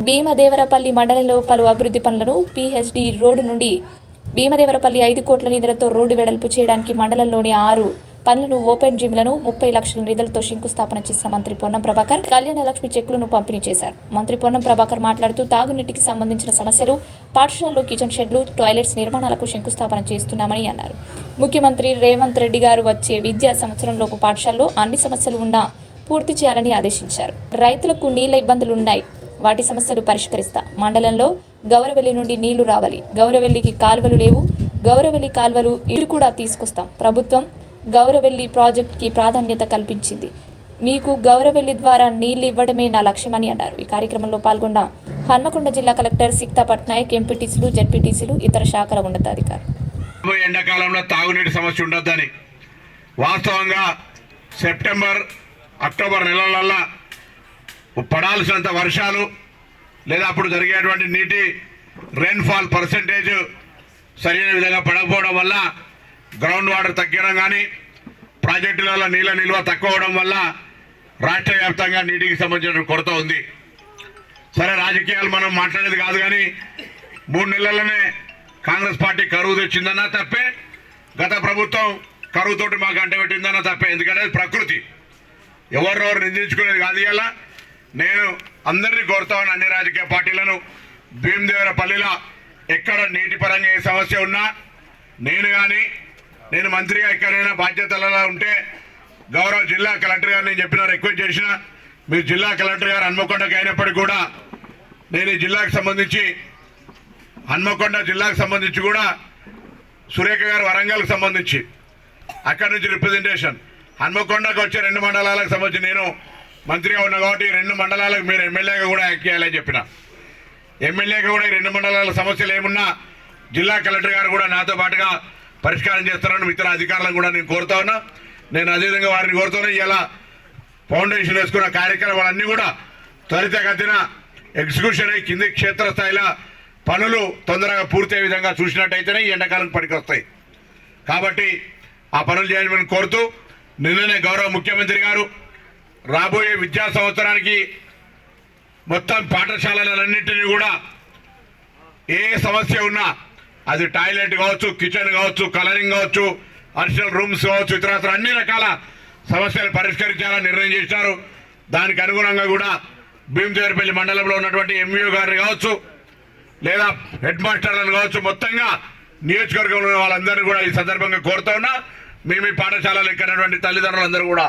భీమదేవరపల్లి మండలంలో పలు అభివృద్ధి పనులను పీహెచ్డీ రోడ్డు నుండి భీమదేవరపల్లి 5 కోట్ల నిధులతో రోడ్డు వెడల్పు చేయడానికి మండలంలోని 6 పనులను ఓపెన్ జిమ్లను 30 లక్షల నిధులతో శంకుస్థాపన చేసిన మంత్రి పొన్నం ప్రభాకర్ కళ్యాణ లక్ష్మి చెక్కులను పంపిణీ చేశారు. మంత్రి పొన్నం ప్రభాకర్ మాట్లాడుతూ తాగునీటికి సంబంధించిన సమస్యలు, పాఠశాలలో కిచెన్ షెడ్లు, టాయిలెట్స్ నిర్మాణాలకు శంకుస్థాపన చేస్తున్నామని అన్నారు. ముఖ్యమంత్రి రేవంత్ రెడ్డి గారు వచ్చే విద్యా సంవత్సరంలోపు పాఠశాలలో అన్ని సమస్యలు ఉన్నా పూర్తి చేయాలని ఆదేశించారు. రైతులకు నీళ్ల ఇబ్బందులున్నాయి, వాటి సమస్యలు పరిష్కరిస్తా. మండలంలో గౌరవెల్లి నుండి నీళ్లు రావాలి, గౌరవెల్లికి కాల్వలు లేవు, గౌరవెల్లి కాల్వలు ఇటు కూడా తీసుకొస్తాం. ప్రభుత్వం గౌరవెల్లి ప్రాజెక్టుకి ప్రాధాన్యత కల్పించింది, మీకు గౌరవెల్లి ద్వారా నీళ్లు ఇవ్వడమే నా లక్ష్యమని అన్నారు. ఈ కార్యక్రమంలో పాల్గొన్న హన్మకొండ జిల్లా కలెక్టర్ సిక్తా పట్నాయక్, ఎంపీటీసీలు, జెడ్పీటీసీలు, ఇతర శాఖల ఉన్నతాధికారులు. ఎండాకాలంలో తాగునీటి సమస్య ఉండొద్దని వాస్తవంగా సెప్టెంబర్, అక్టోబర్ నెలలల్లో పడాల్సినంత వర్షాలు లేదా అప్పుడు జరిగేటువంటి నీటి రెయిన్ఫాల్ పర్సెంటేజ్ సరైన విధంగా పడకపోవడం వల్ల గ్రౌండ్ వాటర్ తగ్గడం కానీ ప్రాజెక్టులలో నీళ్ళ నిల్వ తక్కువ అవడం వల్ల రాష్ట్ర వ్యాప్తంగా నీటికి సంబంధించిన కొరత ఉంది. సరే, రాజకీయాలు మనం మాట్లాడేది కాదు, కానీ 3 నెలల్లోనే కాంగ్రెస్ పార్టీ కరువు తెచ్చిందన్నా తప్పే, గత ప్రభుత్వం కరువుతోటి మాకు అంటబెట్టిందన్నా తప్పే. ఎందుకంటే ప్రకృతి, ఎవరెవరు నిందించుకునేది కాదు. ఇలా నేను అందరినీ కోరుతాను, అన్ని రాజకీయ పార్టీలను, భీమదేవరపల్లిలో ఎక్కడ నీటి పరంగా ఏ సమస్య ఉన్నా నేను మంత్రిగా ఎక్కడైనా బాధ్యతలలో ఉంటే గౌరవ జిల్లా కలెక్టర్ గారు నేను చెప్పిన రిక్వెస్ట్ చేసిన, మీరు జిల్లా కలెక్టర్ గారు హన్మకొండకి అయినప్పటికీ కూడా నేను ఈ జిల్లాకు సంబంధించి హన్మకొండ జిల్లాకు సంబంధించి కూడా సురేఖ గారు వరంగల్కి సంబంధించి అక్కడి నుంచి రిప్రజెంటేషన్, హన్మకొండకు వచ్చే 2 మండలాలకు సంబంధించి నేను మంత్రిగా ఉన్నా కాబట్టి 2 మండలాలకు మీరు ఎమ్మెల్యేగా కూడా యాక్ట్ చేయాలని చెప్పిన. ఎమ్మెల్యేగా కూడా ఈ 2 మండలాల సమస్యలు ఏమున్నా జిల్లా కలెక్టర్ గారు కూడా నాతో పాటుగా పరిష్కారం చేస్తారని ఇతర అధికారులను కూడా నేను కోరుతా ఉన్నా. నేను అదేవిధంగా వారిని కోరుతున్నా, ఇలా ఫౌండేషన్ వేసుకున్న కార్యక్రమాలన్నీ కూడా త్వరితగతిన ఎగ్జిక్యూషన్ అయ్యి కింది క్షేత్రస్థాయిలో పనులు తొందరగా పూర్తయ్యే విధంగా చూసినట్టయితేనే ఈ ఎండాకాలం పనికొస్తాయి. కాబట్టి ఆ పనులు చేయాలని కోరుతూ, నిన్ననే గౌరవ ముఖ్యమంత్రి గారు రాబోయే విద్యా సంవత్సరానికి మొత్తం పాఠశాలలన్నింటినీ కూడా ఏ సమస్య ఉన్నా, అది టాయిలెట్ కావచ్చు, కిచెన్ కావచ్చు, కలరింగ్ కావచ్చు, అడిషనల్ రూమ్స్ కావచ్చు, ఇతరత్ర అన్ని రకాల సమస్యలు పరిష్కరించాలని నిర్ణయం చేశారు. దానికి అనుగుణంగా కూడా భీమదేవరపల్లి మండలంలో ఉన్నటువంటి ఎంఈఓ గారిని కావచ్చు, లేదా హెడ్ మాస్టర్లను కావచ్చు, మొత్తంగా నియోజకవర్గంలో ఉన్న వాళ్ళందరినీ కూడా ఈ సందర్భంగా కోరుతా ఉన్నా. మేము ఈ పాఠశాలలు ఎక్కినటువంటి తల్లిదండ్రులందరూ కూడా